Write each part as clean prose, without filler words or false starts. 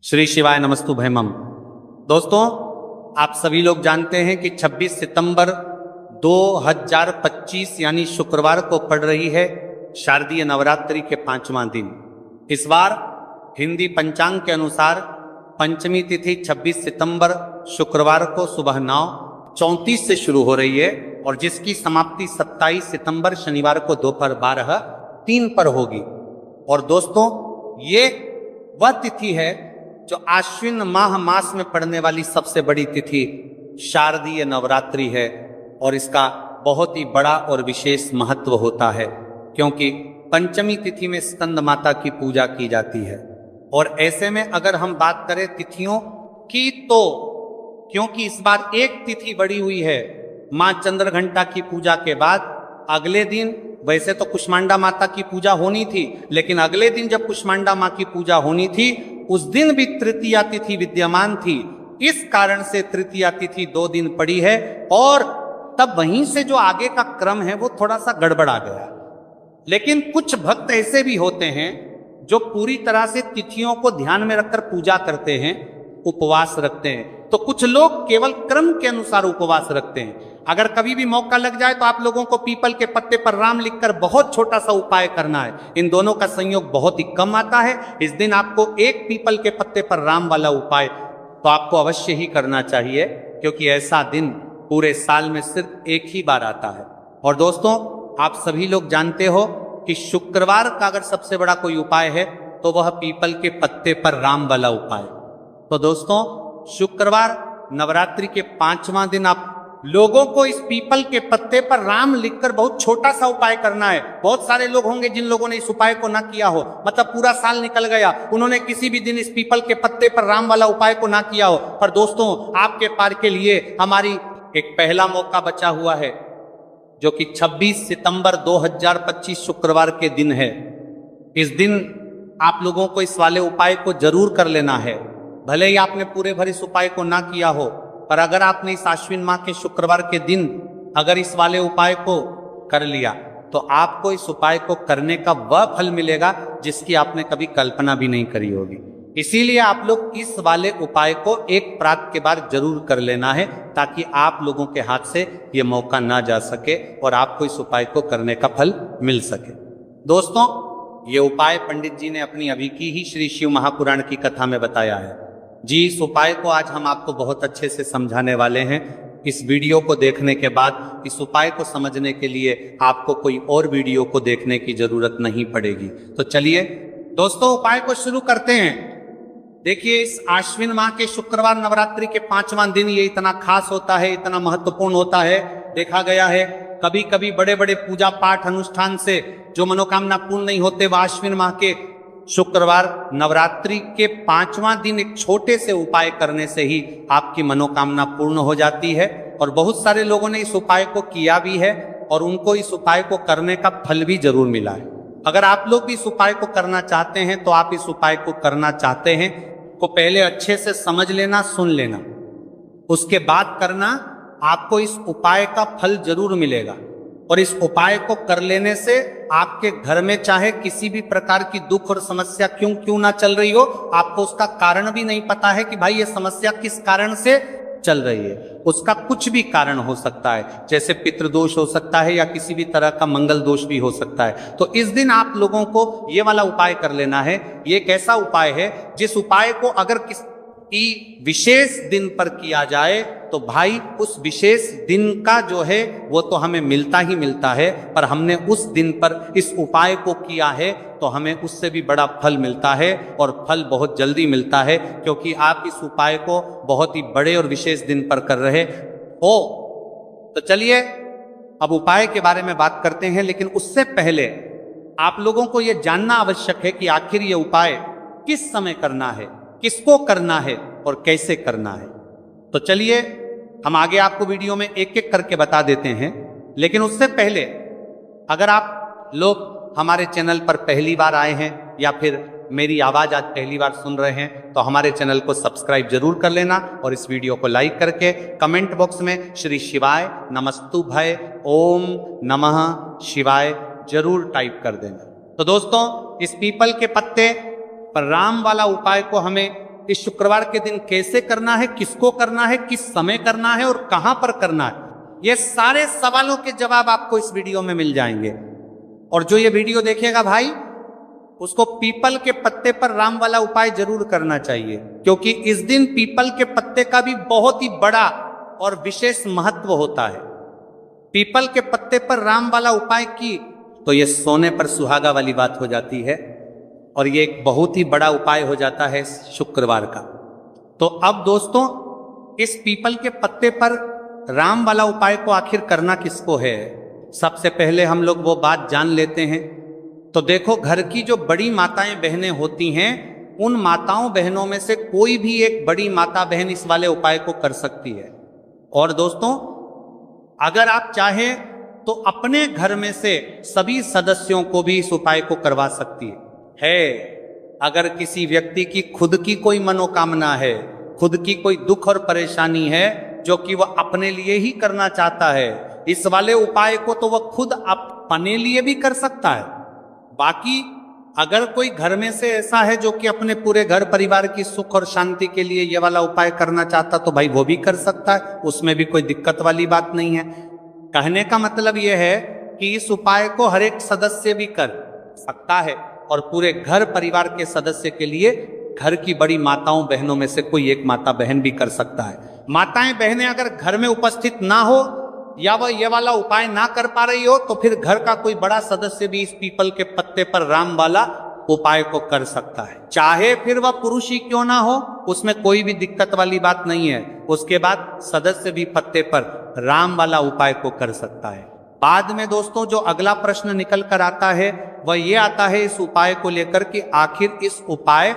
श्री शिवाय नमस्तु भैमम। दोस्तों, आप सभी लोग जानते हैं कि 26 सितंबर 2025 यानी शुक्रवार को पड़ रही है शारदीय नवरात्रि के 5वां दिन। इस बार हिंदी पंचांग के अनुसार पंचमी तिथि 26 सितंबर शुक्रवार को सुबह 9:34 से शुरू हो रही है और जिसकी समाप्ति 27 सितंबर शनिवार को दोपहर 12:03 पर होगी। और दोस्तों, ये वह तिथि है जो आश्विन मास में पड़ने वाली सबसे बड़ी तिथि शारदीय नवरात्रि है और इसका बहुत ही बड़ा और विशेष महत्व होता है, क्योंकि पंचमी तिथि में स्कंद माता की पूजा की जाती है। और ऐसे में अगर हम बात करें तिथियों की, तो क्योंकि इस बार एक तिथि बढ़ी हुई है, मां चंद्रघंटा की पूजा के बाद अगले दिन, वैसे तो कुष्मांडा माता की पूजा होनी थी, लेकिन अगले दिन जब कुष्मांडा मां की पूजा होनी थी उस दिन भी तृतीया तिथि विद्यमान थी। इस कारण से तृतीया तिथि 2 दिन पड़ी है और तब वहीं से जो आगे का क्रम है वो थोड़ा सा गड़बड़ा गया। लेकिन कुछ भक्त ऐसे भी होते हैं जो पूरी तरह से तिथियों को ध्यान में रखकर पूजा करते हैं, उपवास रखते हैं। तो कुछ लोग केवल क्रम के अनुसार उपवास रखते हैं। अगर कभी भी मौका लग जाए तो आप लोगों को पीपल के पत्ते पर राम लिखकर बहुत छोटा सा उपाय करना है। इन दोनों का संयोग बहुत ही कम आता है। इस दिन आपको एक पीपल के पत्ते पर राम वाला उपाय तो आपको अवश्य ही करना चाहिए, क्योंकि ऐसा दिन पूरे साल में सिर्फ एक ही बार आता है। और दोस्तों, आप सभी लोग जानते हो कि शुक्रवार का अगर सबसे बड़ा कोई उपाय है तो वह पीपल के पत्ते पर राम वाला उपाय। तो दोस्तों, शुक्रवार नवरात्रि के 5वां दिन आप लोगों को इस पीपल के पत्ते पर राम लिखकर बहुत छोटा सा उपाय करना है। बहुत सारे लोग होंगे जिन लोगों ने इस उपाय को ना किया हो, मतलब पूरा साल निकल गया, उन्होंने किसी भी दिन इस पीपल के पत्ते पर राम वाला उपाय को ना किया हो। पर दोस्तों, आपके पार के लिए हमारी एक पहला मौका बचा हुआ है, जो कि 26 सितंबर 2025 शुक्रवार के दिन है। इस दिन आप लोगों को इस वाले उपाय को जरूर कर लेना है। भले ही आपने पूरे भर इस उपाय को ना किया हो, पर अगर आपने इस आश्विन माह के शुक्रवार के दिन अगर इस वाले उपाय को कर लिया तो आपको इस उपाय को करने का वह फल मिलेगा जिसकी आपने कभी कल्पना भी नहीं करी होगी। इसीलिए आप लोग इस वाले उपाय को एक प्रात के बाद जरूर कर लेना है, ताकि आप लोगों के हाथ से ये मौका ना जा सके और आपको इस उपाय को करने का फल मिल सके। दोस्तों, ये उपाय पंडित जी ने अपनी अभी की ही श्री शिव महापुराण की कथा में बताया है जी। इस उपाय को आज हम आपको बहुत अच्छे से समझाने वाले हैं। इस वीडियो को देखने के बाद इस उपाय को समझने के लिए आपको कोई और वीडियो को देखने की जरूरत नहीं पड़ेगी। तो चलिए दोस्तों, उपाय को शुरू करते हैं। देखिए, इस आश्विन माह के शुक्रवार नवरात्रि के 5वां दिन ये इतना खास होता है, इतना महत्वपूर्ण होता है। देखा गया है कभी कभी बड़े बड़े पूजा पाठ अनुष्ठान से जो मनोकामना पूर्ण नहीं होते, वह आश्विन माह के शुक्रवार नवरात्रि के 5वां दिन एक छोटे से उपाय करने से ही आपकी मनोकामना पूर्ण हो जाती है। और बहुत सारे लोगों ने इस उपाय को किया भी है और उनको इस उपाय को करने का फल भी जरूर मिला है। अगर आप लोग भी इस उपाय को करना चाहते हैं तो आप इस उपाय को करना चाहते हैं को पहले अच्छे से समझ लेना, सुन लेना, उसके बाद करना। आपको इस उपाय का फल जरूर मिलेगा और इस उपाय को कर लेने से आपके घर में चाहे किसी भी प्रकार की दुख और समस्या क्यों ना चल रही हो, आपको उसका कारण भी नहीं पता है कि भाई ये समस्या किस कारण से चल रही है। उसका कुछ भी कारण हो सकता है, जैसे पितृदोष हो सकता है या किसी भी तरह का मंगल दोष भी हो सकता है। तो इस दिन आप लोगों को ये वाला उपाय कर लेना है। ये एक ऐसा उपाय है जिस उपाय को अगर किसी विशेष दिन पर किया जाए तो भाई उस विशेष दिन का जो है वो तो हमें मिलता ही मिलता है, पर हमने उस दिन पर इस उपाय को किया है तो हमें उससे भी बड़ा फल मिलता है और फल बहुत जल्दी मिलता है, क्योंकि आप इस उपाय को बहुत ही बड़े और विशेष दिन पर कर रहे हो। तो चलिए अब उपाय के बारे में बात करते हैं, लेकिन उससे पहले आप लोगों को यह जानना आवश्यक है कि आखिर ये उपाय किस समय करना है, किसको करना है और कैसे करना है। तो चलिए हम आगे आपको वीडियो में एक एक करके बता देते हैं। लेकिन उससे पहले अगर आप लोग हमारे चैनल पर पहली बार आए हैं या फिर मेरी आवाज आज पहली बार सुन रहे हैं तो हमारे चैनल को सब्सक्राइब जरूर कर लेना और इस वीडियो को लाइक करके कमेंट बॉक्स में श्री शिवाय नमस्तु भय ओम नमः शिवाय जरूर टाइप कर देना। तो दोस्तों, इस पीपल के पत्ते पर राम वाला उपाय को हमें इस शुक्रवार के दिन कैसे करना है, किसको करना है, किस समय करना है और कहां पर करना है, ये सारे सवालों के जवाब आपको इस वीडियो में मिल जाएंगे। और जो ये वीडियो देखेगा भाई, उसको पीपल के पत्ते पर राम वाला उपाय जरूर करना चाहिए, क्योंकि इस दिन पीपल के पत्ते का भी बहुत ही बड़ा और विशेष महत्व होता है। पीपल के पत्ते पर राम वाला उपाय की तो ये सोने पर सुहागा वाली बात हो जाती है, और ये एक बहुत ही बड़ा उपाय हो जाता है शुक्रवार का। तो अब दोस्तों, इस पीपल के पत्ते पर राम वाला उपाय को आखिर करना किसको है, सबसे पहले हम लोग वो बात जान लेते हैं। तो देखो, घर की जो बड़ी माताएं बहनें होती हैं, उन माताओं बहनों में से कोई भी एक बड़ी माता बहन इस वाले उपाय को कर सकती है। और दोस्तों, अगर आप चाहें तो अपने घर में से सभी सदस्यों को भी इस उपाय को करवा सकती है। अगर किसी व्यक्ति की खुद की कोई मनोकामना है, खुद की कोई दुख और परेशानी है जो कि वह अपने लिए ही करना चाहता है, इस वाले उपाय को तो वह खुद अपने लिए भी कर सकता है। बाकी अगर कोई घर में से ऐसा है जो कि अपने पूरे घर परिवार की सुख और शांति के लिए ये वाला उपाय करना चाहता, तो भाई वो भी कर सकता है, उसमें भी कोई दिक्कत वाली बात नहीं है। कहने का मतलब यह है कि इस उपाय को हर एक सदस्य भी कर सकता है, और पूरे घर परिवार के सदस्य के लिए घर की बड़ी माताओं बहनों में से कोई एक माता बहन भी कर सकता है। माताएं बहनें अगर घर में उपस्थित ना हो या वह ये वाला उपाय ना कर पा रही हो, तो फिर घर का कोई बड़ा सदस्य भी इस पीपल के पत्ते पर राम वाला उपाय को कर सकता है, चाहे फिर वह पुरुष ही क्यों ना हो, उसमें कोई भी दिक्कत वाली बात नहीं है। उसके बाद सदस्य भी पत्ते पर राम वाला उपाय को कर सकता है। बाद में दोस्तों, जो अगला प्रश्न निकल कर आता है वह ये आता है इस उपाय को लेकर कि आखिर इस उपाय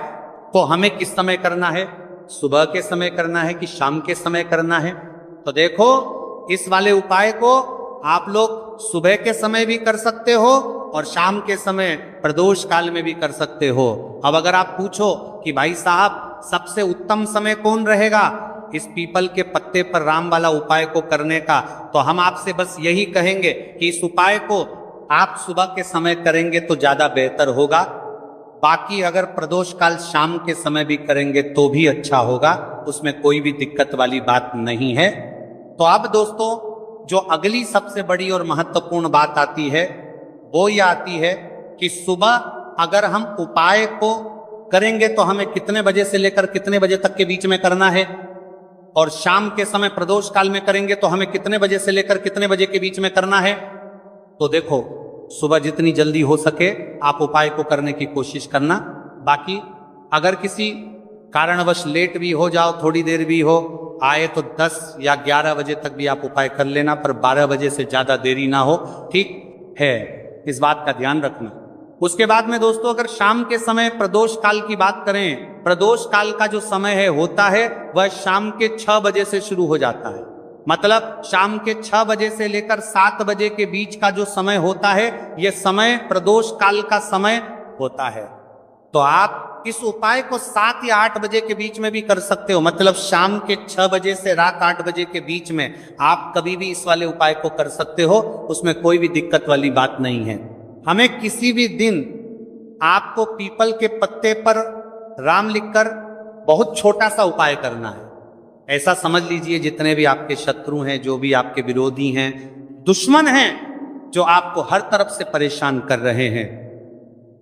को हमें किस समय करना है, सुबह के समय करना है कि शाम के समय करना है। तो देखो, इस वाले उपाय को आप लोग सुबह के समय भी कर सकते हो और शाम के समय प्रदोष काल में भी कर सकते हो। अब अगर आप पूछो कि भाई साहब सबसे उत्तम समय कौन रहेगा इस पीपल के पत्ते पर राम वाला उपाय को करने का, तो हम आपसे बस यही कहेंगे कि इस उपाय को आप सुबह के समय करेंगे तो ज्यादा बेहतर होगा। बाकी अगर प्रदोष काल शाम के समय भी करेंगे तो भी अच्छा होगा, उसमें कोई भी दिक्कत वाली बात नहीं है। तो अब दोस्तों, जो अगली सबसे बड़ी और महत्वपूर्ण बात आती है वो ये आती है कि सुबह अगर हम उपाय को करेंगे तो हमें कितने बजे से लेकर कितने बजे तक के बीच में करना है, और शाम के समय प्रदोष काल में करेंगे तो हमें कितने बजे से लेकर कितने बजे के बीच में करना है। तो देखो, सुबह जितनी जल्दी हो सके आप उपाय को करने की कोशिश करना। बाकी अगर किसी कारणवश लेट भी हो जाओ, थोड़ी देर भी हो आए, तो 10 या 11 बजे तक भी आप उपाय कर लेना, पर 12 बजे से ज्यादा देरी ना हो, ठीक है, इस बात का ध्यान रखना। उसके बाद में दोस्तों, अगर शाम के समय प्रदोष काल की बात करें, प्रदोष काल का जो समय है होता है वह शाम के 6 बजे से शुरू हो जाता है। मतलब शाम के 6 बजे से लेकर 7 बजे के बीच का जो समय होता है, यह समय प्रदोष काल का समय होता है। तो आप इस उपाय को 7 या 8 बजे के बीच में भी कर सकते हो। मतलब शाम के 6 बजे से रात 8 बजे के बीच में आप कभी भी इस वाले उपाय को कर सकते हो, उसमें कोई भी दिक्कत वाली बात नहीं है। हमें किसी भी दिन आपको पीपल के पत्ते पर राम लिखकर बहुत छोटा सा उपाय करना है। ऐसा समझ लीजिए जितने भी आपके शत्रु हैं, जो भी आपके विरोधी हैं, दुश्मन हैं, जो आपको हर तरफ से परेशान कर रहे हैं,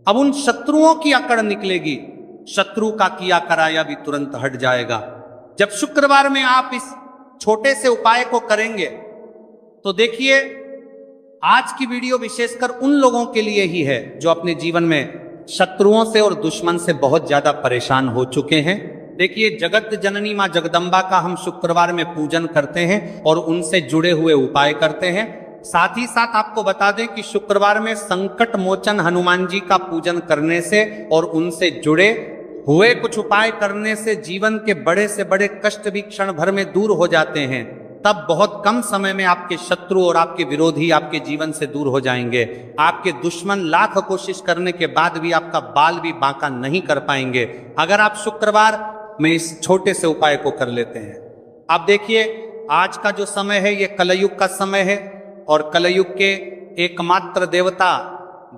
अब उन शत्रुओं की अकड़ निकलेगी, शत्रु का किया कराया भी तुरंत हट जाएगा। जब शुक्रवार में आप इस छोटे से उपाय को करेंगे तो देखिए, आज की वीडियो विशेषकर उन लोगों के लिए ही है जो अपने जीवन में शत्रुओं से और दुश्मन से बहुत ज्यादा परेशान हो चुके हैं। देखिए, जगत जननी मां जगदम्बा का हम शुक्रवार में पूजन करते हैं और उनसे जुड़े हुए उपाय करते हैं। साथ ही साथ आपको बता दें कि शुक्रवार में संकट मोचन हनुमान जी का पूजन करने से और उनसे जुड़े हुए कुछ उपाय करने से जीवन के बड़े से बड़े कष्ट भी क्षण भर में दूर हो जाते हैं। तब बहुत कम समय में आपके शत्रु और आपके विरोधी आपके जीवन से दूर हो जाएंगे। आपके दुश्मन लाख कोशिश करने के बाद भी आपका बाल भी बांका नहीं कर पाएंगे, अगर आप शुक्रवार में इस छोटे से उपाय को कर लेते हैं। अब देखिए, आज का जो समय है ये कलयुग का समय है, और कलयुग के एकमात्र देवता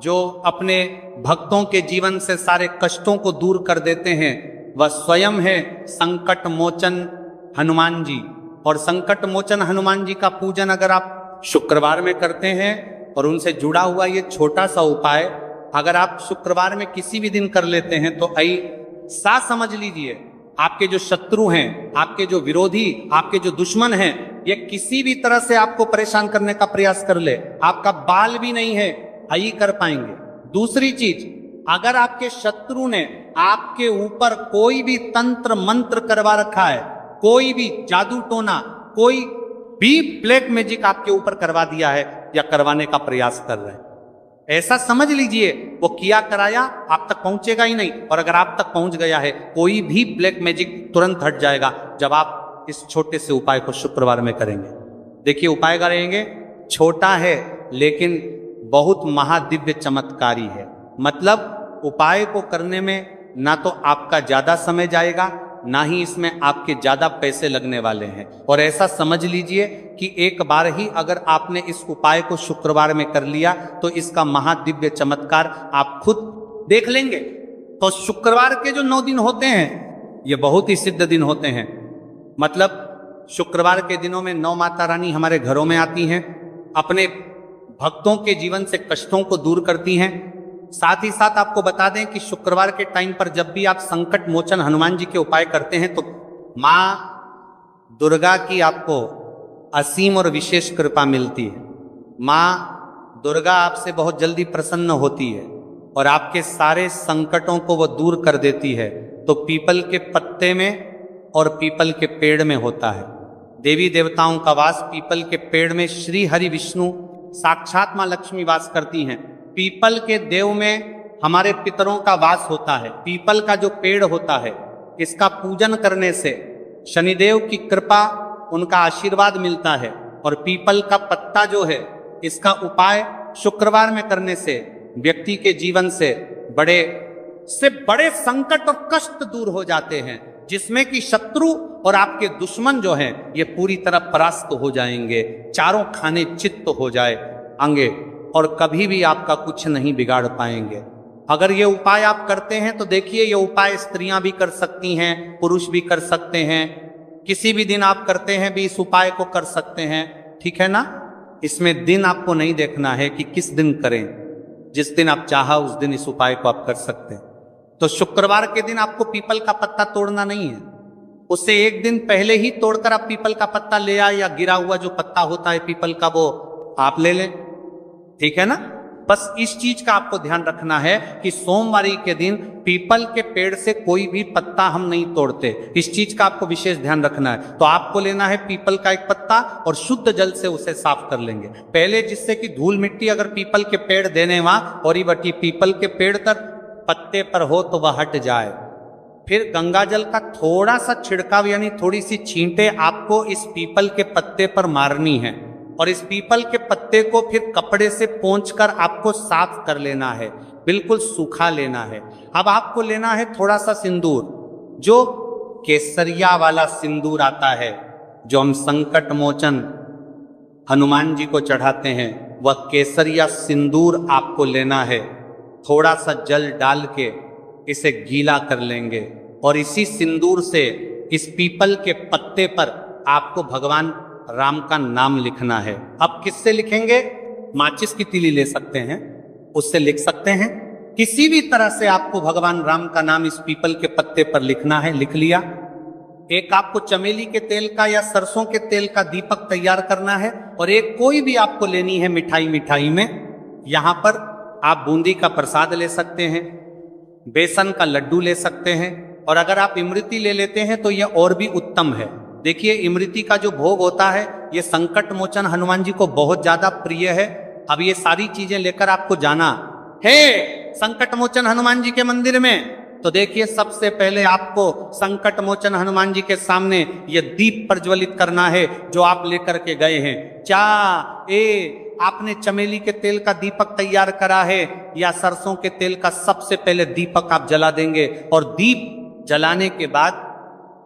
जो अपने भक्तों के जीवन से सारे कष्टों को दूर कर देते हैं, वह स्वयं है संकट मोचन हनुमान जी। और संकट मोचन हनुमान जी का पूजन अगर आप शुक्रवार में करते हैं और उनसे जुड़ा हुआ ये छोटा सा उपाय अगर आप शुक्रवार में किसी भी दिन कर लेते हैं तो ऐसा समझ लीजिए आपके जो शत्रु हैं, आपके जो विरोधी, आपके जो दुश्मन हैं, ये किसी भी तरह से आपको परेशान करने का प्रयास कर ले, आपका बाल भी नहीं है आई कर पाएंगे। दूसरी चीज, अगर आपके शत्रु ने आपके ऊपर कोई भी तंत्र मंत्र करवा रखा है, कोई भी जादू टोना, कोई भी ब्लैक मैजिक आपके ऊपर करवा दिया है या करवाने का प्रयास कर रहे हैं, ऐसा समझ लीजिए वो किया कराया आप तक पहुंचेगा ही नहीं। और अगर आप तक पहुंच गया है कोई भी ब्लैक मैजिक तुरंत हट जाएगा जब आप इस छोटे से उपाय को शुक्रवार में करेंगे। देखिए उपाय करेंगे, छोटा है लेकिन बहुत महादिव्य चमत्कारी है। मतलब उपाय को करने में ना तो आपका ज्यादा समय जाएगा, ना ही इसमें आपके ज्यादा पैसे लगने वाले हैं। और ऐसा समझ लीजिए कि एक बार ही अगर आपने इस उपाय को शुक्रवार में कर लिया तो इसका महादिव्य चमत्कार आप खुद देख लेंगे। तो शुक्रवार के जो 9 दिन होते हैं ये बहुत ही सिद्ध दिन होते हैं। मतलब शुक्रवार के दिनों में 9 माता रानी हमारे घरों में आती हैं, अपने भक्तों के जीवन से कष्टों को दूर करती हैं। साथ ही साथ आपको बता दें कि शुक्रवार के टाइम पर जब भी आप संकट मोचन हनुमान जी के उपाय करते हैं तो मां दुर्गा की आपको असीम और विशेष कृपा मिलती है। मां दुर्गा आपसे बहुत जल्दी प्रसन्न होती है और आपके सारे संकटों को वो दूर कर देती है। तो पीपल के पत्ते में और पीपल के पेड़ में होता है। देवी देवताओं का वास पीपल के पेड़ में श्री हरि विष्णु साक्षात मां लक्ष्मी वास करती हैं। पीपल के देव में हमारे पितरों का वास होता है। पीपल का जो पेड़ होता है इसका पूजन करने से शनिदेव की कृपा, उनका आशीर्वाद मिलता है। और पीपल का पत्ता जो है इसका उपाय शुक्रवार में करने से व्यक्ति के जीवन से बड़े संकट और कष्ट दूर हो जाते हैं, जिसमें कि शत्रु और आपके दुश्मन जो हैं ये पूरी तरह परास्त हो जाएंगे, चारों खाने चित्त हो जाएंगे और कभी भी आपका कुछ नहीं बिगाड़ पाएंगे। अगर ये उपाय आप करते हैं तो देखिए ये उपाय स्त्रियां भी कर सकती हैं, पुरुष भी कर सकते हैं, किसी भी दिन आप करते हैं भी इस उपाय को कर सकते हैं, ठीक है ना। इसमें दिन आपको नहीं देखना है कि किस दिन करें, जिस दिन आप चाहा उस दिन इस उपाय को आप कर सकते हैं। तो शुक्रवार के दिन आपको पीपल का पत्ता तोड़ना नहीं है, उससे एक दिन पहले ही तोड़कर आप पीपल का पत्ता ले आए या गिरा हुआ जो पत्ता होता है पीपल का वो आप ले लें, ठीक है ना। बस इस चीज का आपको ध्यान रखना है कि सोमवारी के दिन पीपल के पेड़ से कोई भी पत्ता हम नहीं तोड़ते, इस चीज का आपको विशेष ध्यान रखना है। तो आपको लेना है पीपल का एक पत्ता और शुद्ध जल से उसे साफ कर लेंगे पहले, जिससे कि धूल मिट्टी अगर पीपल के पेड़ देने वहां और ही बटी पीपल के पेड़ तर पत्ते पर हो तो वह हट जाए। फिर गंगा जल का थोड़ा सा छिड़काव यानी थोड़ी सी छींटे आपको इस पीपल के पत्ते पर मारनी है और इस पीपल के पत्ते को फिर कपड़े से पोंछकर आपको साफ कर लेना है, बिल्कुल सूखा लेना है। अब आपको लेना है थोड़ा सा सिंदूर, जो केसरिया वाला सिंदूर आता है जो हम संकट मोचन हनुमान जी को चढ़ाते हैं, वह केसरिया सिंदूर आपको लेना है। थोड़ा सा जल डाल के इसे गीला कर लेंगे और इसी सिंदूर से इस पीपल के पत्ते पर आपको भगवान राम का नाम लिखना है। अब किससे लिखेंगे? माचिस की तीली ले सकते हैं, उससे लिख सकते हैं। किसी भी तरह से आपको भगवान राम का नाम इस पीपल के पत्ते पर लिखना है। लिख लिया। एक आपको चमेली के तेल का या सरसों के तेल का दीपक तैयार करना है और एक कोई भी आपको लेनी है मिठाई में। यहां पर आप बूंदी का प्रसाद ले सकते हैं, बेसन का लड्डू ले सकते हैं और अगर आप इमरती ले लेते हैं तो यह और भी उत्तम है। देखिए इमरती का जो भोग होता है ये संकट मोचन हनुमान जी को बहुत ज्यादा प्रिय है। अब ये सारी चीजें लेकर आपको जाना है संकट मोचन हनुमान जी के मंदिर में। तो देखिए सबसे पहले आपको संकट मोचन हनुमान जी के सामने ये दीप प्रज्वलित करना है जो आप लेकर के गए हैं। आपने चमेली के तेल का दीपक तैयार करा है या सरसों के तेल का, सबसे पहले दीपक आप जला देंगे और दीप जलाने के बाद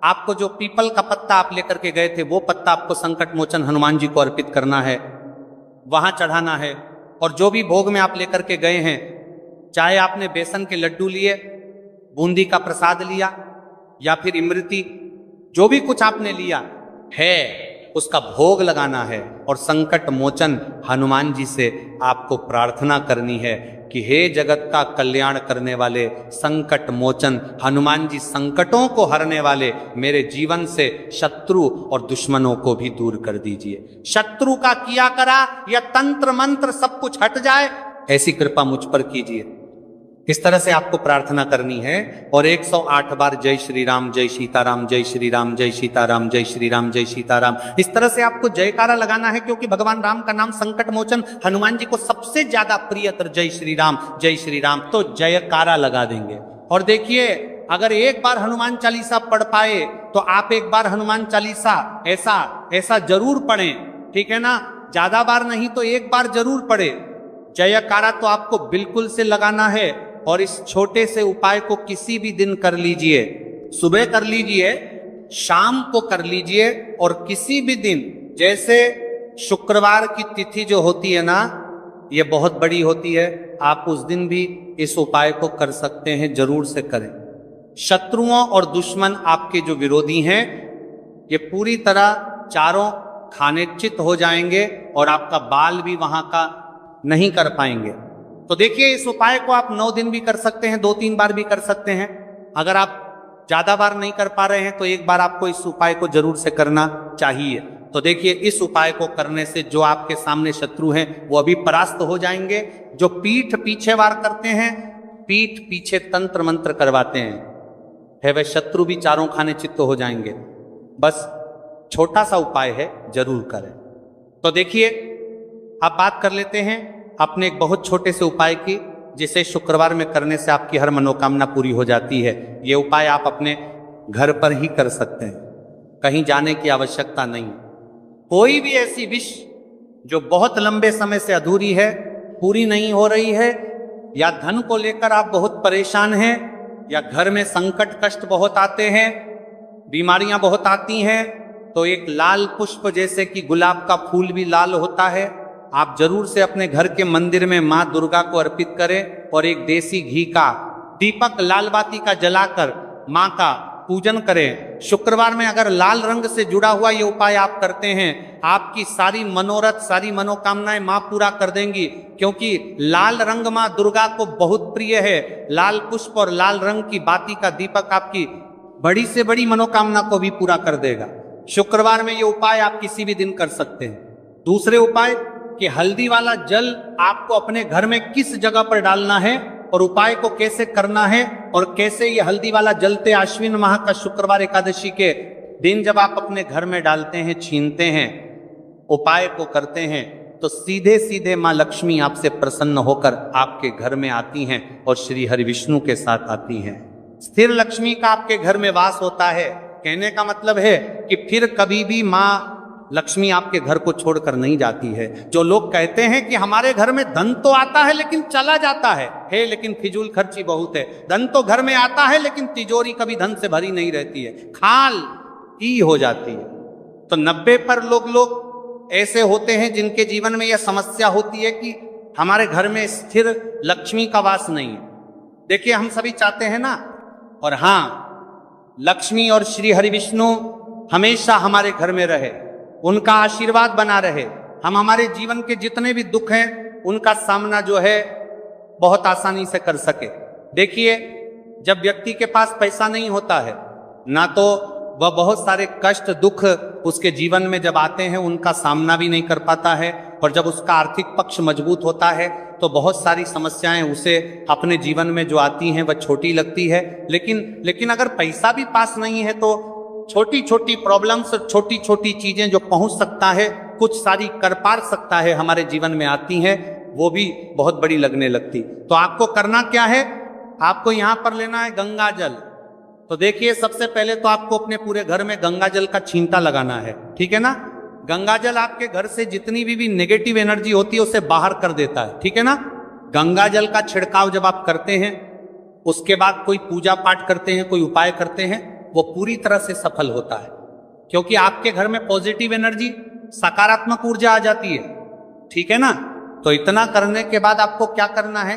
आपको जो पीपल का पत्ता आप लेकर के गए थे वो पत्ता आपको संकट मोचन हनुमान जी को अर्पित करना है, वहां चढ़ाना है। और जो भी भोग में आप लेकर के गए हैं, चाहे आपने बेसन के लड्डू लिए, बूंदी का प्रसाद लिया या फिर इमृति, जो भी कुछ आपने लिया है उसका भोग लगाना है और संकट मोचन हनुमान जी से आपको प्रार्थना करनी है कि हे जगत का कल्याण करने वाले संकट मोचन हनुमान जी, संकटों को हरने वाले मेरे जीवन से शत्रु और दुश्मनों को भी दूर कर दीजिए। शत्रु का किया करा या तंत्र मंत्र सब कुछ हट जाए, ऐसी कृपा मुझ पर कीजिए। इस तरह से आपको प्रार्थना करनी है और 108 बार जय श्री राम, जय सीताराम, जय श्री राम, जय सीताराम, जय श्री राम, जय सीताराम, इस तरह से आपको जयकारा लगाना है, क्योंकि भगवान राम का नाम संकट मोचन हनुमान जी को सबसे ज्यादा प्रियतर जय श्री राम, जय श्री राम, तो जयकारा लगा देंगे। और देखिए, अगर एक बार हनुमान चालीसा पढ़ पाए तो आप एक बार हनुमान चालीसा ऐसा जरूर पढ़ें, ठीक है ना, ज्यादा बार नहीं तो एक बार जरूर पढ़े। जयकारा तो आपको बिल्कुल से लगाना है और इस छोटे से उपाय को किसी भी दिन कर लीजिए, सुबह कर लीजिए, शाम को कर लीजिए, और किसी भी दिन, जैसे शुक्रवार की तिथि जो होती है ना, ये बहुत बड़ी होती है, आप उस दिन भी इस उपाय को कर सकते हैं, जरूर से करें। शत्रुओं और दुश्मन आपके जो विरोधी हैं ये पूरी तरह चारों खानेचित हो जाएंगे और आपका बाल भी वहां का नहीं कर पाएंगे। तो देखिए, इस उपाय को आप 9 दिन भी कर सकते हैं, 2-3 बार भी कर सकते हैं। अगर आप ज्यादा बार नहीं कर पा रहे हैं तो एक बार आपको इस उपाय को जरूर से करना चाहिए। तो देखिए, इस उपाय को करने से जो आपके सामने शत्रु हैं वो अभी परास्त हो जाएंगे। जो पीठ पीछे वार करते हैं, पीठ पीछे तंत्र मंत्र करवाते हैं, है वह शत्रु भी चारों खाने चित्त हो जाएंगे। बस छोटा सा उपाय है, जरूर करें। तो देखिए, अब बात कर लेते हैं अपने एक बहुत छोटे से उपाय की, जिसे शुक्रवार में करने से आपकी हर मनोकामना पूरी हो जाती है। ये उपाय आप अपने घर पर ही कर सकते हैं, कहीं जाने की आवश्यकता नहीं। कोई भी ऐसी विश जो बहुत लंबे समय से अधूरी है, पूरी नहीं हो रही है, या धन को लेकर आप बहुत परेशान हैं, या घर में संकट कष्ट बहुत आते हैं, बीमारियां बहुत आती हैं, तो एक लाल पुष्प, जैसे कि गुलाब का फूल भी लाल होता है, आप जरूर से अपने घर के मंदिर में मां दुर्गा को अर्पित करें और एक देसी घी का दीपक लाल बाती का जलाकर मां का पूजन करें। शुक्रवार में अगर लाल रंग से जुड़ा हुआ ये उपाय आप करते हैं, आपकी सारी मनोरथ, सारी मनोकामनाएं मां पूरा कर देंगी, क्योंकि लाल रंग मां दुर्गा को बहुत प्रिय है। लाल पुष्प और लाल रंग की बाती का दीपक आपकी बड़ी से बड़ी मनोकामना को भी पूरा कर देगा। शुक्रवार में ये उपाय आप किसी भी दिन कर सकते हैं। दूसरे उपाय कि हल्दी वाला जल आपको अपने घर में किस जगह पर डालना है और उपाय को कैसे करना है, और कैसे ये हल्दी वाला जलते आश्विन माह का शुक्रवार एकादशी के दिन जब आप अपने घर में डालते हैं, छीनते हैं, उपाय को करते हैं, तो सीधे सीधे मां लक्ष्मी आपसे प्रसन्न होकर आपके घर में आती हैं और श्री हरि विष्णु के साथ आती हैं। स्थिर लक्ष्मी का आपके घर में वास होता है। कहने का मतलब है कि फिर कभी भी मां लक्ष्मी आपके घर को छोड़कर नहीं जाती है। जो लोग कहते हैं कि हमारे घर में धन तो आता है लेकिन चला जाता है, लेकिन फिजूल खर्ची बहुत है। धन तो घर में आता है लेकिन तिजोरी कभी धन से भरी नहीं रहती है, खाल ही हो जाती है। तो 90% लोग ऐसे होते हैं जिनके जीवन में यह समस्या होती है कि हमारे घर में स्थिर लक्ष्मी का वास नहीं है। देखिए, हम सभी चाहते हैं ना, और हाँ, लक्ष्मी और श्री हरि विष्णु हमेशा हमारे घर में रहे, उनका आशीर्वाद बना रहे, हम हमारे जीवन के जितने भी दुख हैं उनका सामना जो है बहुत आसानी से कर सके। देखिए, जब व्यक्ति के पास पैसा नहीं होता है ना, तो वह बहुत सारे कष्ट दुख उसके जीवन में जब आते हैं उनका सामना भी नहीं कर पाता है, और जब उसका आर्थिक पक्ष मजबूत होता है तो बहुत सारी समस्याएं उसे अपने जीवन में जो आती हैं वह छोटी लगती है। लेकिन अगर पैसा भी पास नहीं है तो छोटी छोटी प्रॉब्लम्स, छोटी छोटी चीजें जो पहुंच सकता है, कुछ सारी कर पार सकता है, हमारे जीवन में आती हैं, वो भी बहुत बड़ी लगने लगती। तो आपको करना क्या है, आपको यहां पर लेना है गंगा जल। तो देखिए, सबसे पहले तो आपको अपने पूरे घर में गंगा जल का छींटा लगाना है, ठीक है ना। गंगा जल आपके घर से जितनी भी नेगेटिव एनर्जी होती है उसे बाहर कर देता है, ठीक है ना। गंगा जल का छिड़काव जब आप करते हैं, उसके बाद कोई पूजा पाठ करते हैं, कोई उपाय करते हैं, वो पूरी तरह से सफल होता है, क्योंकि आपके घर में पॉजिटिव एनर्जी, सकारात्मक ऊर्जा आ जाती है, ठीक है ना। तो इतना करने के बाद आपको क्या करना है,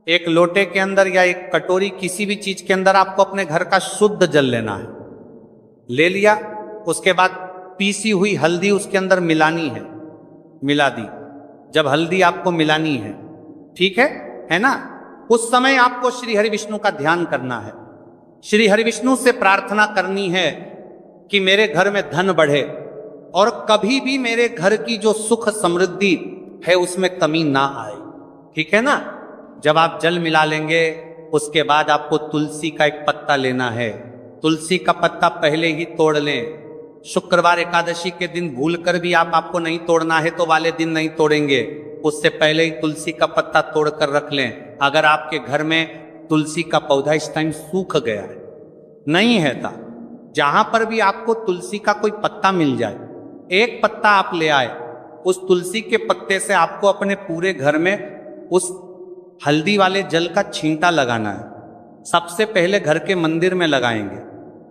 एक लोटे के अंदर या एक कटोरी किसी भी चीज के अंदर आपको अपने घर का शुद्ध जल लेना है। ले लिया, उसके बाद पीसी हुई हल्दी उसके अंदर मिलानी है, मिला दी। जब हल्दी आपको मिलानी है, ठीक है ना, उस समय आपको श्री हरि विष्णु का ध्यान करना है। श्री हरि विष्णु से प्रार्थना करनी है कि मेरे घर में धन बढ़े और कभी भी मेरे घर की जो सुख समृद्धि है उसमें कमी ना आए, ठीक है ना। जब आप जल मिला लेंगे, उसके बाद आपको तुलसी का एक पत्ता लेना है। तुलसी का पत्ता पहले ही तोड़ लें। शुक्रवार एकादशी के दिन भूल कर भी आपको नहीं तोड़ना है तो वाले दिन नहीं तोड़ेंगे, उससे पहले ही तुलसी का पत्ता तोड़ कर रख लें। अगर आपके घर में तुलसी का पौधा इस टाइम सूख गया है, नहीं है था, जहां पर भी आपको तुलसी का कोई पत्ता मिल जाए, एक पत्ता आप ले आए, उस तुलसी के पत्ते से आपको अपने पूरे घर में उस हल्दी वाले जल का छींटा लगाना है। सबसे पहले घर के मंदिर में लगाएंगे,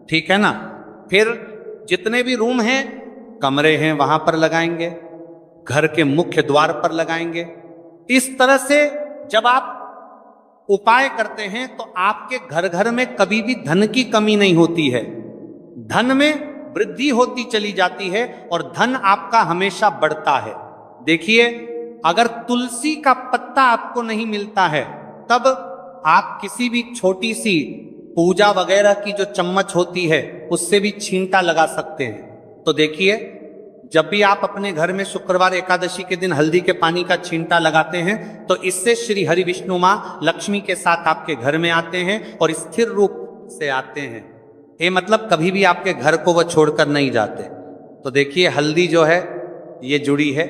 ठीक है ना। फिर जितने भी रूम हैं, कमरे हैं, वहां पर लगाएंगे, घर के मुख्य द्वार पर लगाएंगे। इस तरह से जब आप उपाय करते हैं तो आपके घर घर में कभी भी धन की कमी नहीं होती है, धन में वृद्धि होती चली जाती है और धन आपका हमेशा बढ़ता है। देखिए, अगर तुलसी का पत्ता आपको नहीं मिलता है, तब आप किसी भी छोटी सी पूजा वगैरह की जो चम्मच होती है उससे भी छींटा लगा सकते हैं। तो देखिए, जब भी आप अपने घर में शुक्रवार एकादशी के दिन हल्दी के पानी का छींटा लगाते हैं तो इससे श्री हरि विष्णु मां लक्ष्मी के साथ आपके घर में आते हैं और स्थिर रूप से आते हैं। ये मतलब कभी भी आपके घर को वो छोड़कर नहीं जाते। तो देखिए, हल्दी जो है ये जुड़ी है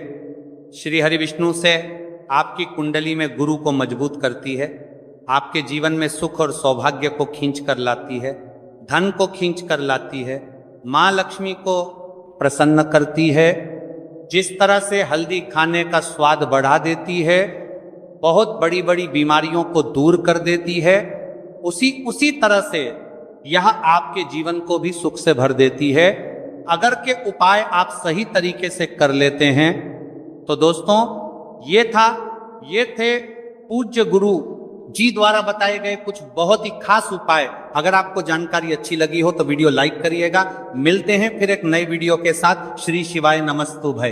श्री हरि विष्णु से, आपकी कुंडली में गुरु को मजबूत करती है, आपके जीवन में सुख और सौभाग्य को खींच कर लाती है, धन को खींच कर लाती है, माँ लक्ष्मी को प्रसन्न करती है। जिस तरह से हल्दी खाने का स्वाद बढ़ा देती है, बहुत बड़ी बड़ी बीमारियों को दूर कर देती है, उसी तरह से यह आपके जीवन को भी सुख से भर देती है। अगर के उपाय आप सही तरीके से कर लेते हैं तो दोस्तों, ये थे पूज्य गुरु जी द्वारा बताए गए कुछ बहुत ही खास उपाय। अगर आपको जानकारी अच्छी लगी हो तो वीडियो लाइक करिएगा। मिलते हैं फिर एक नए वीडियो के साथ। श्री शिवाय नमस्तुभय।